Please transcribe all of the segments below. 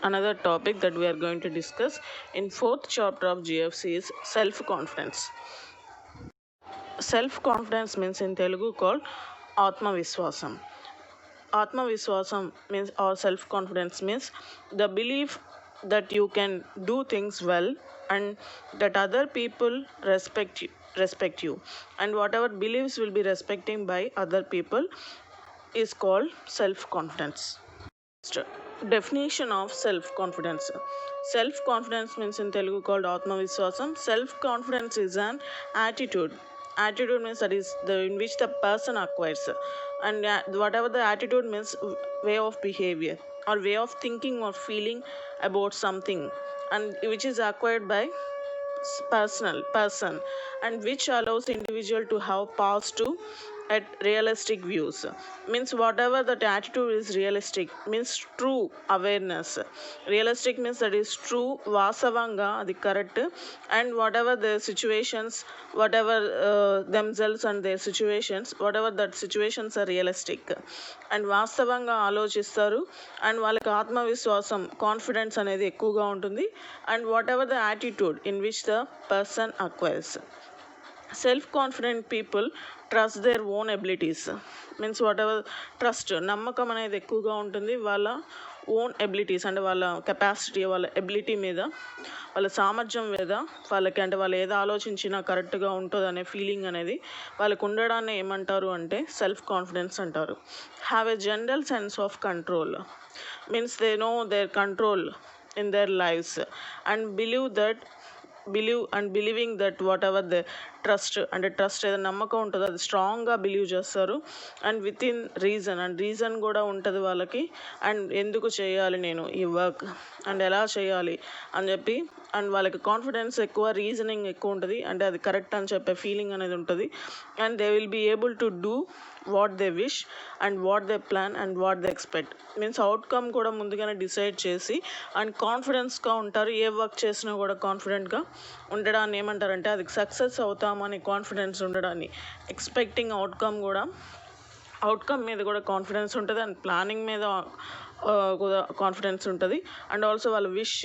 Another topic that we are going to discuss in fourth chapter of GFC is self-confidence. Self-confidence means in Telugu called Atma Viswasam. Atma Viswasam means, or self-confidence means, the belief that you can do things well and that other people respect you, and whatever beliefs will be respecting by other people is called self-confidence. Definition of self-confidence. Self-confidence means in Telugu called Atma Viswasam. Self-confidence is an attitude. Attitude means that is the in which the person acquires, and whatever the attitude means, way of behavior or way of thinking or feeling about something, and which is acquired by personal person, and which allows individual to have pause to at realistic views. Means whatever that attitude is realistic means true awareness. Realistic means that is true vasavanga adi correct, and whatever the situations, whatever themselves and their situations, whatever that situations are realistic and వాస్తవంగా ఆలోచిస్తారు, and వాళ్ళకి ఆత్మవిశ్వాసం confidence అనేది ఎక్కువగా ఉంటుంది, and what ever the attitude in which the person acquires. Self confident people trust their own abilities. Means what ever trust, నమ్మకం అనేది ఎక్కువగా ఉంటుంది వాళ్ళ ఓన్ ఎబిలిటీస్, అంటే వాళ్ళ కెపాసిటీ, వాళ్ళ ఎబిలిటీ మీద, వాళ్ళ సామర్థ్యం మీద వాళ్ళకి, అంటే వాళ్ళు ఏదో ఆలోచించినా కరెక్ట్గా ఉంటుంది అనే ఫీలింగ్ అనేది వాళ్ళకు ఉండడాన్ని ఏమంటారు అంటే సెల్ఫ్ కాన్ఫిడెన్స్ అంటారు. Have a general sense of control. Means they know there control in there lifes and believing that what ever the trust, అంటే ట్రస్ట్ ఏదైనా నమ్మకం ఉంటుందో అది స్ట్రాంగ్గా బిలీవ్ చేస్తారు, and with in reason, and reason కూడా ఉంటుంది వాళ్ళకి, అండ్ ఎందుకు చేయాలి నేను ఈ వర్క్ అండ్ ఎలా చేయాలి అని చెప్పి, అండ్ వాళ్ళకి కాన్ఫిడెన్స్ ఎక్కువ, రీజనింగ్ ఎక్కువ ఉంటుంది, అంటే అది కరెక్ట్ అని చెప్పే ఫీలింగ్ అనేది ఉంటుంది, and they will be able to do what they wish and what they plan and what they expect. Means outcome కూడా ముందుగానే డిసైడ్ చేసి అండ్ కాన్ఫిడెన్స్గా ఉంటారు. ఏ వర్క్ చేసినా కూడా కాన్ఫిడెంట్గా ఉండడాన్ని ఏమంటారంటే అది సక్సెస్ అవుతామని కాన్ఫిడెన్స్ ఉండడాన్ని, ఎక్స్పెక్టింగ్ అవుట్కమ్ మీద కూడా కాన్ఫిడెన్స్ ఉంటుంది, అండ్ ప్లానింగ్ మీద కూడా కాన్ఫిడెన్స్ ఉంటుంది, అండ్ ఆల్సో వాళ్ళ విష్,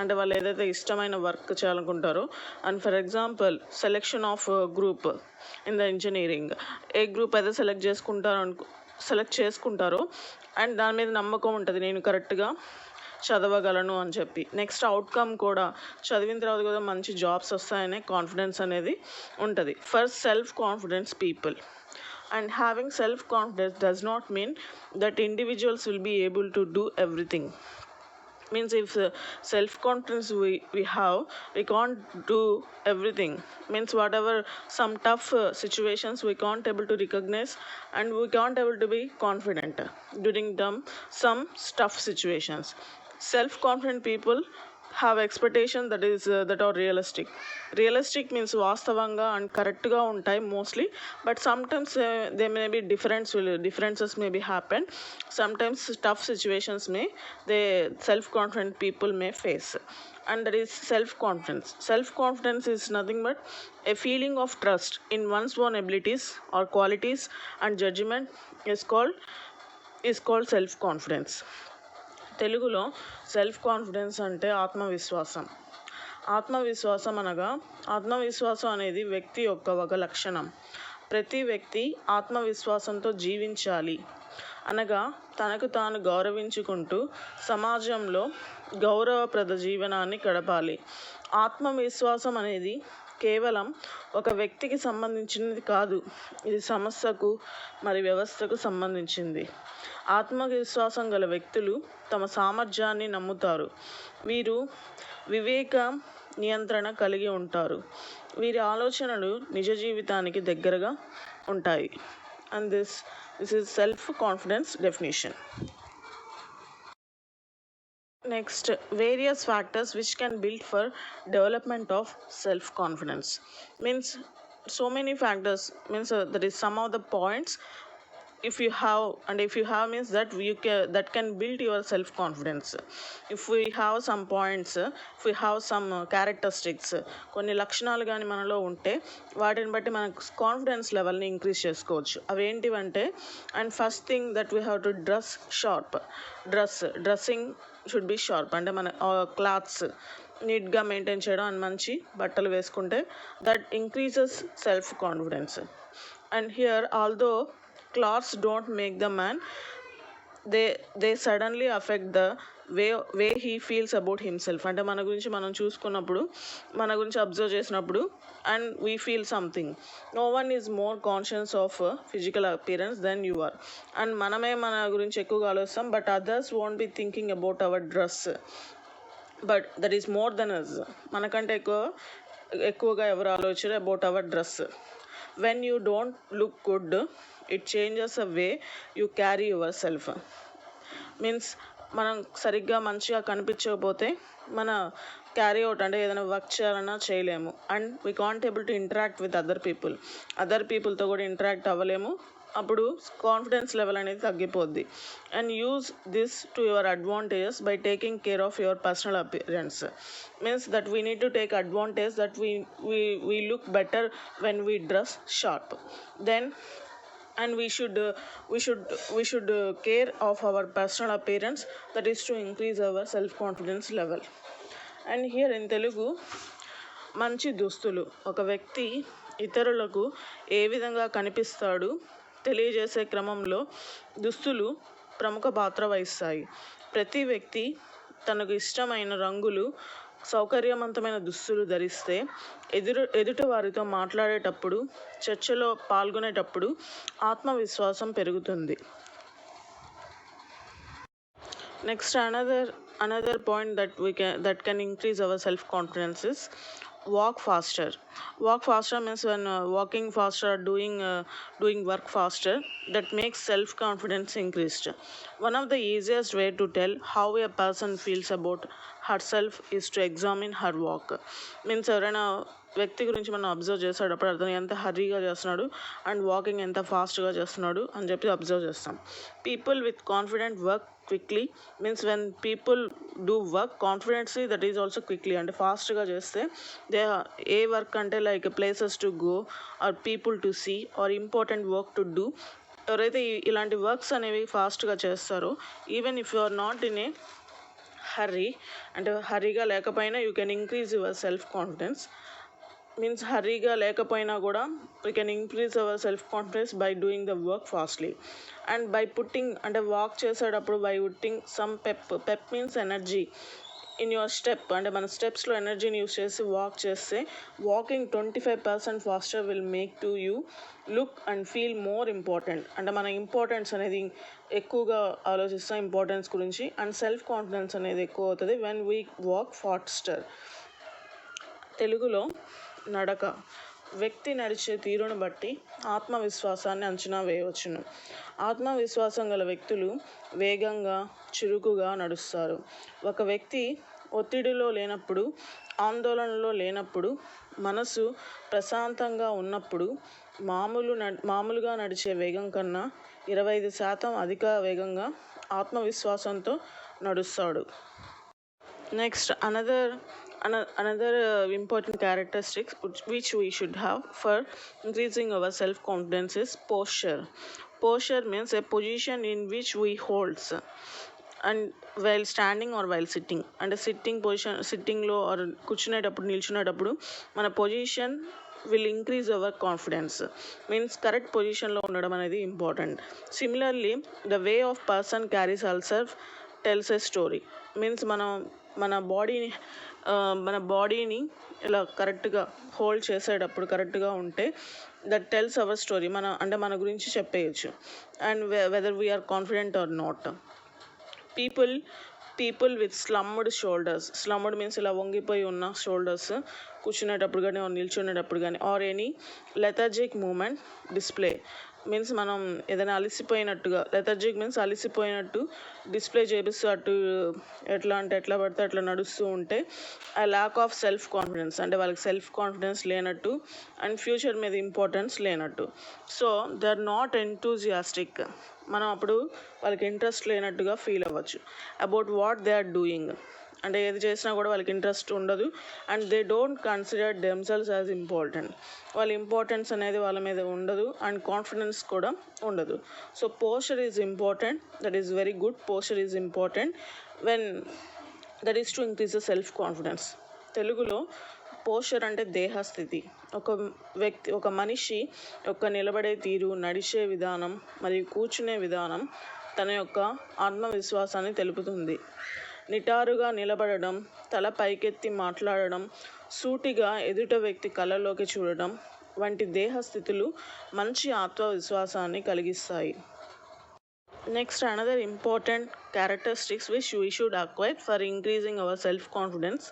అంటే వాళ్ళు ఏదైతే ఇష్టమైన వర్క్ చేయాలనుకుంటారో, and for example selection of group in the engineering, ఏ గ్రూప్ అయితే సెలెక్ట్ చేసుకుంటారో అండ్ దాని మీద నమ్మకం ఉంటుంది, నేను కరెక్ట్గా చదవగలను అని చెప్పి. నెక్స్ట్ అవుట్కమ్ కూడా చదివిన తర్వాత కూడా మంచి జాబ్స్ వస్తాయనే కాన్ఫిడెన్స్ అనేది ఉంటుంది for self confidence people. And having self confidence does not mean that individuals will be able to do everything. Means if self confidence we have, we can't do everything. Means whatever some tough situations we can't able to recognize, and we can't able to be confident during them some tough situations. Self confident people have expectation that are realistic means vastavanga and correct ga untai mostly, but sometimes there may be differences may be happen. Sometimes tough situations may the self confident people may face, and that is self confidence is nothing but a feeling of trust in one's own abilities or qualities, and judgment is called self confidence. తెలుగులో self confidence అంటే ఆత్మవిశ్వాసం అనగా, ఆత్మవిశ్వాసం అనేది వ్యక్తి యొక్క ఒక లక్షణం. ప్రతి వ్యక్తి ఆత్మవిశ్వాసంతో జీవించాలి అనగా తనకు తాను గౌరవించుకుంటూ సమాజంలో గౌరవప్రద జీవనాన్ని గడపాలి. ఆత్మవిశ్వాసం అనేది కేవలం ఒక వ్యక్తికి సంబంధించినది కాదు, ఇది సంస్థకు మరి వ్యవస్థకు సంబంధించింది. ఆత్మవిశ్వాసం గల వ్యక్తులు తమ సామర్థ్యాన్ని నమ్ముతారు, వీరు వివేక నియంత్రణ కలిగి ఉంటారు, వీరి ఆలోచనలు నిజ జీవితానికి దగ్గరగా ఉంటాయి. And this is self confidence definition. Next, various factors which can build for development of self confidence. Means so many factors, means that is some of the points if you have means that that can build your self confidence. If we have some points, if we have some characteristics, కొన్ని లక్షణాలు కానీ మనలో ఉంటే వాటిని బట్టి మన confidence లెవెల్ని increase చేసుకోవచ్చు. అవి ఏంటివంటే, and first thing that we have to dress sharp. Dressing should be sharp, అంటే మన క్లాత్స్ నీట్గా మెయింటైన్ చేయడం అండ్ మంచి బట్టలు వేసుకుంటే that increases self confidence. And here although clothes don't make the man, they suddenly affect the way he feels about himself. అంటే మన గురించి మనం చూసుకున్నప్పుడు, మన గురించి అబ్జర్వ్ చేసినప్పుడు and we feel something. No one is more conscious of physical appearance than you are. And మనమే మన గురించి ఎక్కువగా ఆలోచిస్తాం, but others won't be thinking about our dress, but that is more than us. మనకంటే ఎక్కువగా ఎవరు ఆలోచించరు about our dress. When you don't look good, it changes the way you carry yourself. Means మనం సరిగ్గా మంచిగా కనిపించకపోతే మన క్యారీ అవుట్ అంటే ఏదైనా వర్క్ చేయాలన్నా చేయలేము. And we can't able to interact with other పీపుల్తో కూడా ఇంటరాక్ట్ అవ్వలేము. అప్పుడు కాన్ఫిడెన్స్ లెవెల్ అనేది తగ్గిపోద్ది. And use this to your advantages by taking care of your personal appearance. Means that we need to take advantage that we look better when we dress sharp. Then and we should care of our personal appearance, that is to increase our self confidence level. And here in Telugu, మంచి దుస్తులు ఒక వ్యక్తి ఇతరులకు ఏ విధంగా కనిపిస్తాడు తెలియజేసే క్రమంలో దుస్తులు ప్రముఖ పాత్ర వహిస్తాయి. ప్రతి వ్యక్తి తనకు ఇష్టమైన రంగులు, సౌకర్యవంతమైన దుస్తులు ధరిస్తే ఎదుటి వారితో మాట్లాడేటప్పుడు, చర్చలో పాల్గొనేటప్పుడు ఆత్మవిశ్వాసం పెరుగుతుంది. Next another point that can increase our self confidence is walk faster. Walk faster means when walking faster, doing work faster, that makes self confidence increased. One of the easiest way to tell how a person feels about herself is to examine her walk. Means ఎవరైనా వ్యక్తి గురించి మనం observe చేసేటప్పుడు అతను ఎంత హర్రీగా చేస్తున్నాడు and walking ఎంత ఫాస్ట్గా చేస్తున్నాడు అని చెప్పి అబ్జర్వ్ చేస్తాం. People with confident work quickly. Means when people do work confidently, that is also quickly, అంటే ఫాస్ట్గా చేస్తే ఏ వర్క్ అంటే like places to go or people to see or important work to do. ఎవరైతే ఇలాంటి వర్క్స్ అనేవి ఫాస్ట్గా చేస్తారో, even if you are not in a hurry, అంటే హర్రీగా లేకపోయినా you can increase your self confidence. Means హర్రీగా లేకపోయినా కూడా we can increase our self confidence by doing the work fastly. And by putting, అంటే వాక్ చేసేటప్పుడు by putting some pep means energy in your step, అంటే మన స్టెప్స్లో ఎనర్జీని use చేసి వాక్ చేస్తే walking 25% faster will make to you look and feel more important. అంటే మన ఇంపార్టెన్స్ అనేది ఎక్కువగా ఆలోచిస్తాం ఇంపార్టెన్స్ గురించి, అండ్ సెల్ఫ్ కాన్ఫిడెన్స్ అనేది ఎక్కువ అవుతుంది వెన్ వీ వాక్ ఫాస్టర్. తెలుగులో నడక. వ్యక్తి నడిచే తీరును బట్టి ఆత్మవిశ్వాసాన్ని అంచనా వేయవచ్చును. ఆత్మవిశ్వాసం గల వ్యక్తులు వేగంగా, చురుకుగా నడుస్తారు. ఒక వ్యక్తి ఒత్తిడిలో లేనప్పుడు, ఆందోళనలో లేనప్పుడు, మనసు ప్రశాంతంగా ఉన్నప్పుడు మామూలుగా నడిచే వేగం కన్నా 25% అధిక వేగంగా ఆత్మవిశ్వాసంతో నడుస్తాడు. Next another important characteristics which we should have for increasing our self confidence is posture means a position in which we holds and while standing or while sitting, and a sitting లో or కూర్చునేటప్పుడు నిల్చునేటప్పుడు మన position will increase our confidence. Means correct పొజిషన్లో ఉండడం అనేది important. Similarly the way of person carries oneself tells a story. Means మన బాడీని ఇలా కరెక్ట్గా హోల్డ్ చేసేటప్పుడు కరెక్ట్గా ఉంటే దట్ టెల్స్ అవర్ స్టోరీ. మన గురించి చెప్పేయచ్చు. And whether we are confident or not. People with slumped means ఇలా వంగిపోయి ఉన్న షోల్డర్స్ కూర్చునేటప్పుడు కానీ నిల్చునేటప్పుడు కానీ or any lethargic moment display means మనం ఏదైనా అలసిపోయినట్టుగా, లెథర్జిక్ మీన్స్ అలసిపోయినట్టు డిస్ప్లే చేపిస్తూ అటు ఎట్లా పడితే అట్లా నడుస్తూ ఉంటే ఆ ల్యాక్ ఆఫ్ సెల్ఫ్ కాన్ఫిడెన్స్, అంటే వాళ్ళకి సెల్ఫ్ కాన్ఫిడెన్స్ లేనట్టు అండ్ ఫ్యూచర్ మీద ఇంపార్టెన్స్ లేనట్టు. So they are not enthusiastic, మనం అప్పుడు వాళ్ళకి ఇంట్రెస్ట్ లేనట్టుగా ఫీల్ అవ్వచ్చు. About what they are doing, అంటే ఏది చేసినా కూడా వాళ్ళకి ఇంట్రెస్ట్ ఉండదు. And they don't consider themselves as important, వాళ్ళ ఇంపార్టెన్స్ అనేది వాళ్ళ మీద ఉండదు అండ్ కాన్ఫిడెన్స్ కూడా ఉండదు. So posture is important, that is very good. Posture is important when that is to increase the self confidence. తెలుగులో పోస్చర్ అంటే దేహస్థితి. ఒక మనిషి యొక్క నిలబడే తీరు, నడిచే విధానం మరియు కూర్చునే విధానం తన యొక్క ఆత్మవిశ్వాసాన్ని తెలుపుతుంది. నిటారుగా నిలబడడం, తల పైకెత్తి మాట్లాడడం, సూటిగా ఎదుట వ్యక్తి కళ్ళలోకి చూడడం వంటి దేహస్థితులు మంచి ఆత్మవిశ్వాసాన్ని కలిగిస్తాయి. Next, another important characteristics which we should acquire for increasing our self-confidence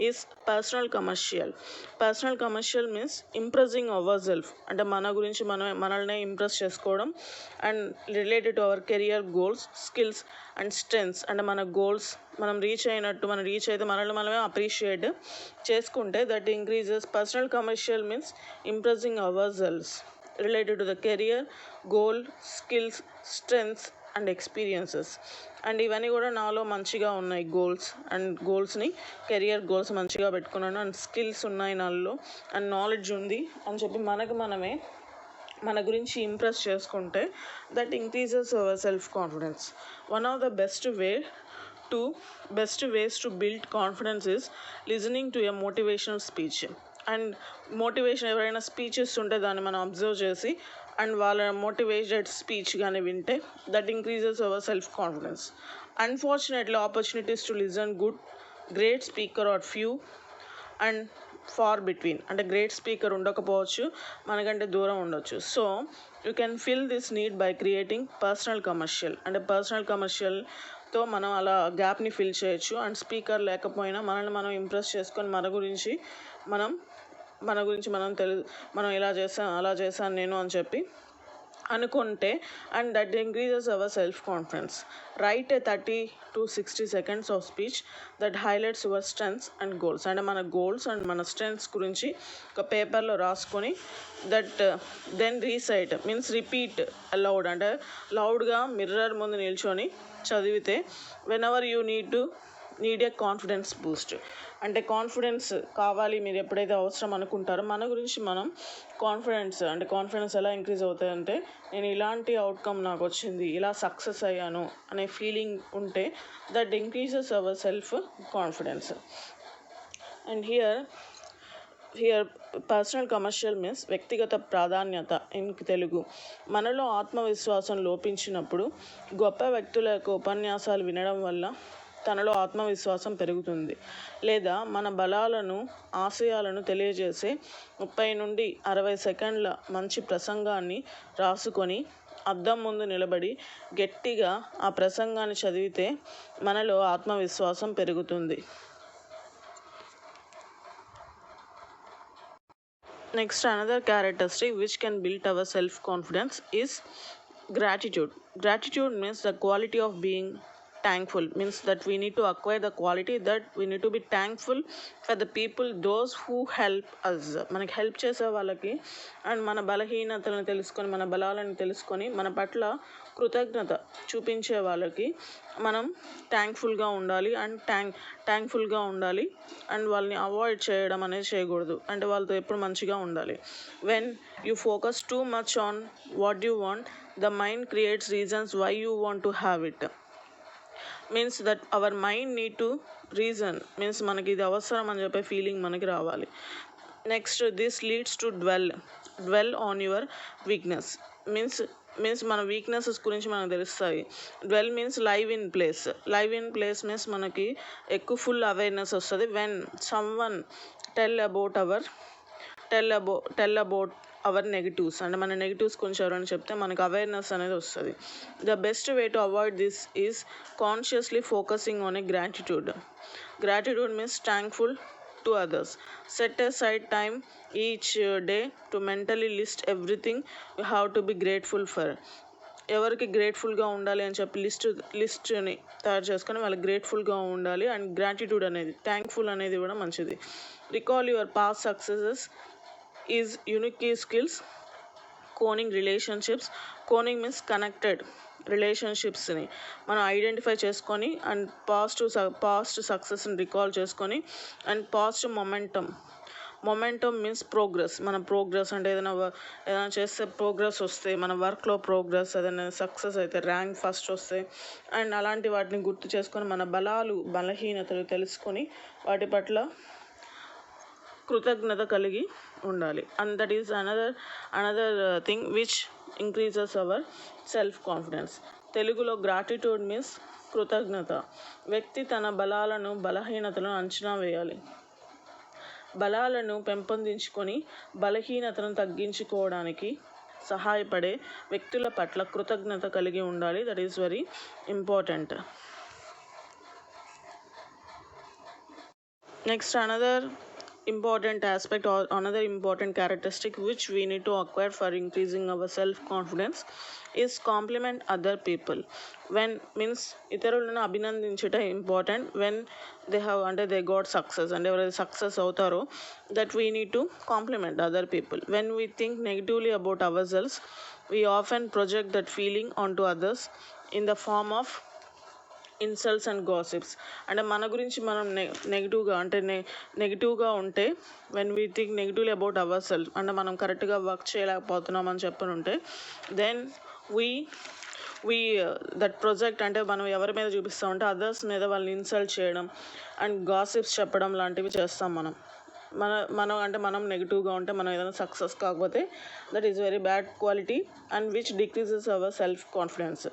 is personal commercial. Personal commercial means impressing ourselves, అంటే మన గురించి మనల్ని ఇంప్రెస్ చేసుకోవడం and related to our career goals, skills and strengths. అంటే మన గోల్స్ మనం reach అయితే మనమే అప్రిషియేట్ చేసుకుంటే that increases. Personal commercial means impressing our selves related to the career, goal, skills, strengths and experiences. And ఇవన్నీ కూడా నాలో మంచిగా ఉన్నాయి. గోల్స్ని కెరియర్ గోల్స్ మంచిగా పెట్టుకున్నాను అండ్ స్కిల్స్ ఉన్నాయి నాలో అండ్ నాలెడ్జ్ ఉంది అని చెప్పి మనమే మన గురించి ఇంప్రెస్ చేసుకుంటే that increases our self confidence. One of the best ways to build confidence is listening to a motivational speech. And motivation ఎవరైనా స్పీచెస్ ఉంటే దాన్ని మనం అబ్జర్వ్ చేసి అండ్ వాళ్ళ మోటివేటెడ్ స్పీచ్ కానీ వింటే that increases our self confidence. Unfortunately opportunities to listen great speaker are few and far between, అంటే great speaker ఉండకపోవచ్చు, మనకంటే దూరం ఉండొచ్చు. So you can fill this need by creating personal commercial, అంటే personal కమర్షియల్తో మనం అలా గ్యాప్ని ఫిల్ చేయొచ్చు. అండ్ స్పీకర్ లేకపోయినా మనల్ని మనం ఇంప్రెస్ చేసుకొని మన గురించి మనం ఇలా చేసాను అలా చేశాను నేను అని చెప్పి అనుకుంటే and that increases our self confidence. Right A 30 to 60 seconds of speech that highlights your strengths and goals. అంటే మన గోల్స్ అండ్ మన స్ట్రెంగ్స్ గురించి ఒక పేపర్లో రాసుకొని that then recite means repeat aloud, అంటే లౌడ్గా మిర్రర్ ముందు నిల్చొని చదివితే whenever you need a confidence boost, అంటే కాన్ఫిడెన్స్ కావాలి మీరు ఎప్పుడైతే అవసరం అనుకుంటారో మన గురించి మనం కాన్ఫిడెన్స్ ఎలా ఇంక్రీజ్ అవుతాయంటే నేను ఇలాంటి అవుట్కమ్ నాకు వచ్చింది, ఇలా సక్సెస్ అయ్యాను అనే ఫీలింగ్ ఉంటే that increases our self confidence. And here personal commercial means వ్యక్తిగత ప్రాధాన్యత ఇన్ తెలుగు. మనలో ఆత్మవిశ్వాసం లోపించినప్పుడు గొప్ప వ్యక్తుల యొక్క ఉపన్యాసాలు వినడం వల్ల తనలో ఆత్మవిశ్వాసం పెరుగుతుంది. లేదా మన బలాలను, ఆశయాలను తెలియజేసే 30 నుండి 60 సెకండ్ల మంచి ప్రసంగాన్ని రాసుకొని అద్దం ముందు నిలబడి గట్టిగా ఆ ప్రసంగాన్ని చదివితే మనలో ఆత్మవిశ్వాసం పెరుగుతుంది. Next, another characteristic which can build our self-confidence is gratitude. Gratitude means the quality of being thankful, means that we need to acquire the quality that we need to be thankful for the people, those who help us. మనకి help చేసే వాళ్ళకి and మన బలహీనతలను తెలుసుకొని మన బలాలను తెలుసుకొని మన పట్ల కృతజ్ఞత చూపించే వాళ్ళకి మనం థ్యాంక్ఫుల్గా ఉండాలి అండ్ వాళ్ళని అవాయిడ్ చేయడం అనేది చేయకూడదు, అంటే వాళ్ళతో ఎప్పుడు మంచిగా ఉండాలి. When you focus too much on what you want the mind creates reasons why you want to have it. Means that our mind need to reason, means మనకి ఇది అవసరం అని చెప్పే ఫీలింగ్ మనకి రావాలి. Next, this leads to dwell on your weakness. Means మన weaknesses గురించి మనకు తెలుస్తాయి. Dwell means live in place means మనకి ఎక్కువ ఫుల్ అవేర్నెస్ వస్తుంది. When someone tell about our negatives, అంటే మన నెగిటివ్స్ గురించి ఎవరైనా చెప్తే మనకు అవేర్నెస్ అనేది వస్తుంది. The best way to avoid this is consciously focusing on a gratitude means thankful to others. Set aside time each day to mentally list everything you have to be grateful for. ఎవరికి గ్రేట్ఫుల్గా ఉండాలి అని చెప్పి లిస్ట్ని తయారు చేసుకొని వాళ్ళకి గ్రేట్ఫుల్గా ఉండాలి. And gratitude అనేది, thankful అనేది కూడా మంచిది. Recall your past successes is unique skills. కోనింగ్ రిలేషన్షిప్స్. కోనింగ్ మీన్స్ కనెక్టెడ్ రిలేషన్షిప్స్ని మనం ఐడెంటిఫై చేసుకొని అండ్ పాస్ట్ సక్సెస్ని రికాల్ చేసుకొని and past momentum means progress. మన ప్రోగ్రెస్ అంటే ఏదైనా చేస్తే ప్రోగ్రెస్ వస్తే, మన వర్క్లో ప్రోగ్రెస్, ఏదైనా సక్సెస్ అయితే ర్యాంక్ ఫస్ట్ వస్తే అండ్ అలాంటి వాటిని గుర్తు చేసుకొని మన బలహీనతలు తెలుసుకొని వాటి పట్ల కృతజ్ఞత కలిగి ఉండాలి. And that is another thing which increases our self confidence. తెలుగులో గ్రాటిట్యూడ్ మీన్స్ కృతజ్ఞత. వ్యక్తి తన బలహీనతలను అంచనా వేయాలి. బలాలను పెంపొందించుకొని బలహీనతను తగ్గించుకోవడానికి సహాయపడే వ్యక్తుల పట్ల కృతజ్ఞత కలిగి ఉండాలి. That is very important. Next another important aspect or another important characteristic which we need to acquire for increasing our self confidence is compliment other people. When means ఇతరులను అభినందించుట important. When they got success and ఎవరైతే success అవుతారో that we need to compliment other people. When we think negatively about ourselves, we often project that feeling onto others in the form of insults and gossips. అంటే మన గురించి మనం నెగిటివ్గా ఉంటే, when we think negatively about our self, అంటే మనం కరెక్ట్గా work చేయలేకపోతున్నాం అని చెప్పని ఉంటే, దెన్ వీ దట్ ప్రొజెక్ట్ అంటే మనం ఎవరి మీద చూపిస్తామంటే అదర్స్ మీద వాళ్ళని ఇన్సల్ట్ చేయడం అండ్ గాసిప్స్ చెప్పడం లాంటివి చేస్తాం. మనం నెగిటివ్గా ఉంటే, మనం ఏదైనా సక్సెస్ కాకపోతే, that is very bad quality and which decreases our self confidence.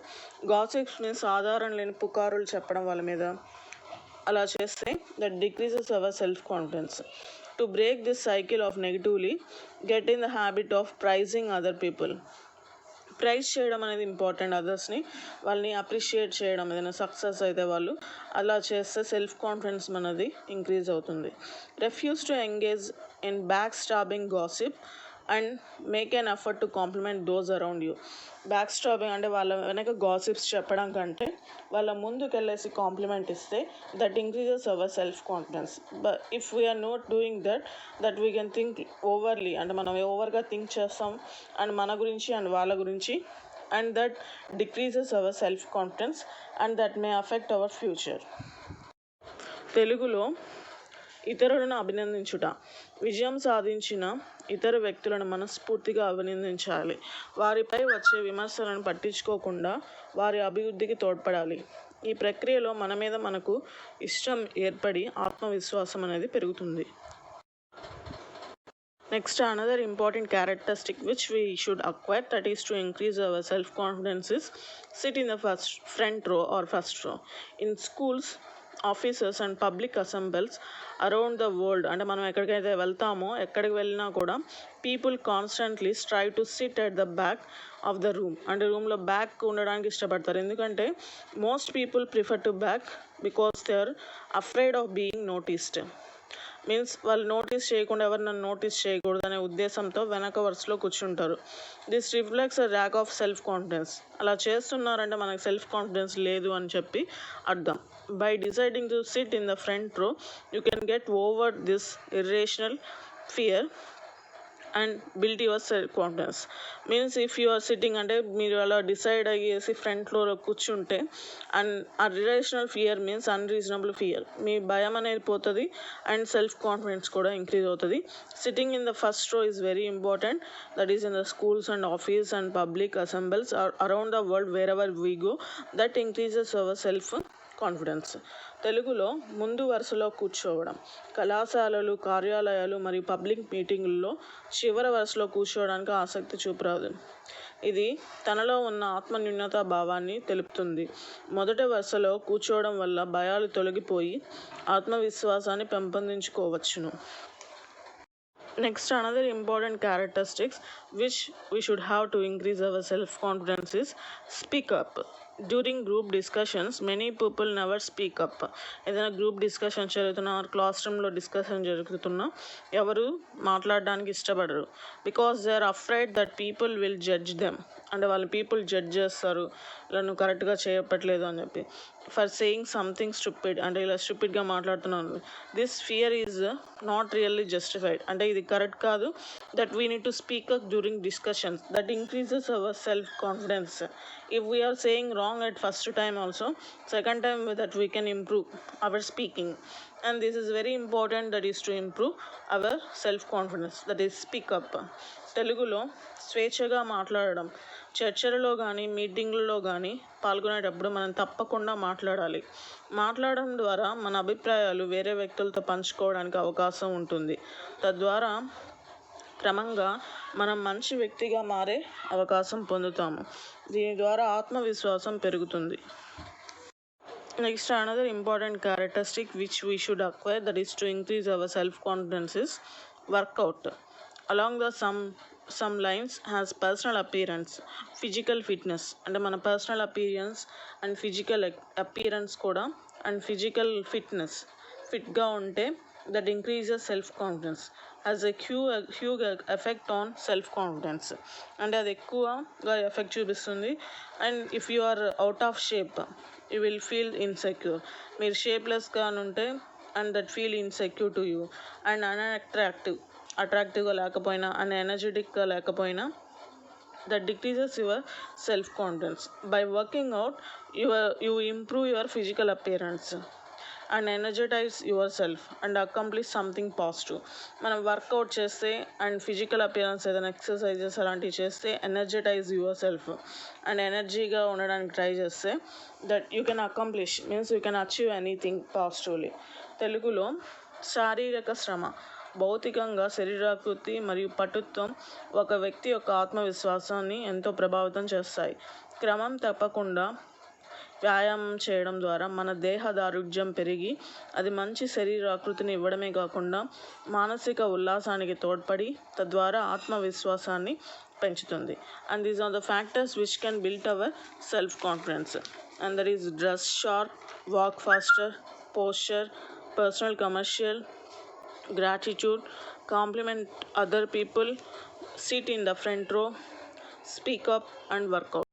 Gossips means ఆధారం లేని పుకారులు చెప్పడం వాళ్ళ మీద, అలా చేస్తే that decreases our self confidence. To break this cycle of negatively, get in the habit of praising other people. Praise చేయడం అనేది ఇంపార్టెంట్. అదర్స్ని వాళ్ళని అప్రిషియేట్ చేయడం, ఏదైనా సక్సెస్ అయితే వాళ్ళు అలా చేస్తే సెల్ఫ్ కాన్ఫిడెన్స్ మనది ఇంక్రీజ్ అవుతుంది. Refuse to engage in back stabbing gossip and make an effort to compliment those around you. Back stabbing అంటే వాళ్ళ వెనక గాసిప్స్ చెప్పడం కంటే వాళ్ళ ముందుకెళ్ళేసి కాంప్లిమెంట్ ఇస్తే that increases our self confidence. But if we're not doing that we can think overly, అంటే మనం ఓవర్గా థింక్ చేస్తాం అండ్ మన గురించి అండ్ వాళ్ళ గురించి, and that decreases our self confidence and that may affect our future. తెలుగులో ఇతరులను అభినందించుట. విజయం సాధించిన ఇతర వ్యక్తులను మనస్ఫూర్తిగా అభినందించాలి. వారిపై వచ్చే విమర్శలను పట్టించుకోకుండా వారి అభివృద్ధికి తోడ్పడాలి. ఈ ప్రక్రియలో మన మీద మనకు ఇష్టం ఏర్పడి ఆత్మవిశ్వాసం అనేది పెరుగుతుంది. Next, another important characteristic which we should acquire, that is to increase our self-confidence, is sit in the front row or first row. In schools, offices and public assemblies around the world, అంటే మనం ఎక్కడికైతే వెళ్తామో, ఎక్కడికి వెళ్ళినా కూడా people constantly try to sit at the back of the room. అంటే రూమ్లో back ఉండడానికి ఇష్టపడతారు. ఎందుకంటే most people prefer to back because they are afraid of being noticed. Means వాళ్ళు నోటీస్ చేయకుండా, ఎవరు నన్ను నోటీస్ చేయకూడదు అనే ఉద్దేశంతో వెనక వరుసలో కూర్చుంటారు. This reflects a lack of self confidence. అలా చేస్తున్నారంటే మనకు సెల్ఫ్ కాన్ఫిడెన్స్ లేదు అని చెప్పి అర్థం. By deciding to sit in the front row, you can get over this irrational fear and build your self confidence. Means if you are sitting, అంటే మీరు అలా డిసైడ్ అయ్యేసి ఫ్రంట్ రోలో కూర్చుంటే, అండ్ ఆ irrational fear means unreasonable fear, మీ భయం అనేది పోతుంది అండ్ సెల్ఫ్ కాన్ఫిడెన్స్ కూడా ఇంక్రీజ్ అవుతుంది. Sitting in the first row is very important. That is in the schools and office and public assemblies around the world wherever we go, that increases our self confidence. తెలుగులో ముందు వరుసలో కూర్చోవడం. కళాశాలలు, కార్యాలయాలు మరియు public మీటింగుల్లో చివరి వరుసలో కూర్చోవడానికి ఆసక్తి చూపరాదు. ఇది తనలో ఉన్న ఆత్మన్యూనతా భావాన్ని తెలుపుతుంది. మొదటి వరుసలో కూర్చోవడం వల్ల భయాలు తొలగిపోయి ఆత్మవిశ్వాసాన్ని పెంపొందించుకోవచ్చును. Next, another important characteristics which we should have to increase our self-confidence is speak up. During group discussions many people never speak up. ఏదైనా గ్రూప్ డిస్కషన్ జరుగుతున్నా క్లాస్ రూమ్లో డిస్కషన్ జరుగుతున్నా ఎవరు మాట్లాడడానికి ఇష్టపడరు. Because they are afraid that people will judge them. అంటే వాళ్ళు people judge చేస్తారు, ఇలా నువ్వు కరెక్ట్గా చేయట్లేదు అని చెప్పి. ఫర్ సేయింగ్ సంథింగ్ స్టూపిడ్, అంటే ఇలా స్టూపిడ్గా మాట్లాడుతున్నాను. This fear is not really justified. అంటే ఇది కరెక్ట్ కాదు. That we need to speak up during discussions. That increases our self confidence. If we're saying wrong at first time also, second time that we can improve our speaking, and this is very important, that is to improve our self confidence, that is speak up. తెలుగులో స్వేచ్ఛగా మాట్లాడడం. చర్చలలో కానీ మీటింగ్లలో కానీ పాల్గొనేటప్పుడు మనం తప్పకుండా మాట్లాడాలి. మాట్లాడడం ద్వారా మన అభిప్రాయాలు వేరే వ్యక్తులతో పంచుకోవడానికి అవకాశం ఉంటుంది. తద్వారా క్రమంగా మనం మంచి వ్యక్తిగా మారే అవకాశం పొందుతాము. దీని ద్వారా ఆత్మవిశ్వాసం పెరుగుతుంది. Next another important characteristic which we should acquire, that is to increase our self confidence is workout. Along the same lines has personal appearance, physical fitness. అంటే మన personal appearance and physical appearance కూడా, and physical fitness ఫిట్గా ఉంటే that increases self confidence, has a huge effect on self confidence. అంటే అది ఎక్కువగా effect చూపిస్తుంది. And if you are out of shape you will feel insecure. మీరు షేప్లెస్గా ఉంటే and that feel insecure to you, and అట్రాక్టివ్గా లేకపోయినా అండ్ ఎనర్జెటిక్గా లేకపోయినా that decreases your self confidence. By working out you improve your physical appearance and energize yourself and accomplish something positive. మనం work out చేస్తే and physical appearance ఏదైనా exercises అలాంటివి చేస్తే ఎనర్జటైజ్ your self and ఎనర్జీగా ఉండడానికి ట్రై చేస్తే that you can accomplish means you can achieve anything positively. తెలుగులో శారీరక శ్రమ, భౌతికంగా శరీరాకృతి మరియు పటుత్వం ఒక వ్యక్తి యొక్క ఆత్మవిశ్వాసాన్ని ఎంతో ప్రభావితం చేస్తాయి. క్రమం తప్పకుండా వ్యాయామం చేయడం ద్వారా మన దేహ దారుఢ్యం పెరిగి అది మంచి శరీరాకృతిని ఇవ్వడమే కాకుండా మానసిక ఉల్లాసానికి తోడ్పడి తద్వారా ఆత్మవిశ్వాసాన్ని పెంచుతుంది. And these are the factors which can build our self confidence. And that is dress sharp, walk faster, posture, personal commercial, gratitude, compliment other people, sit in the front row, speak up and work out.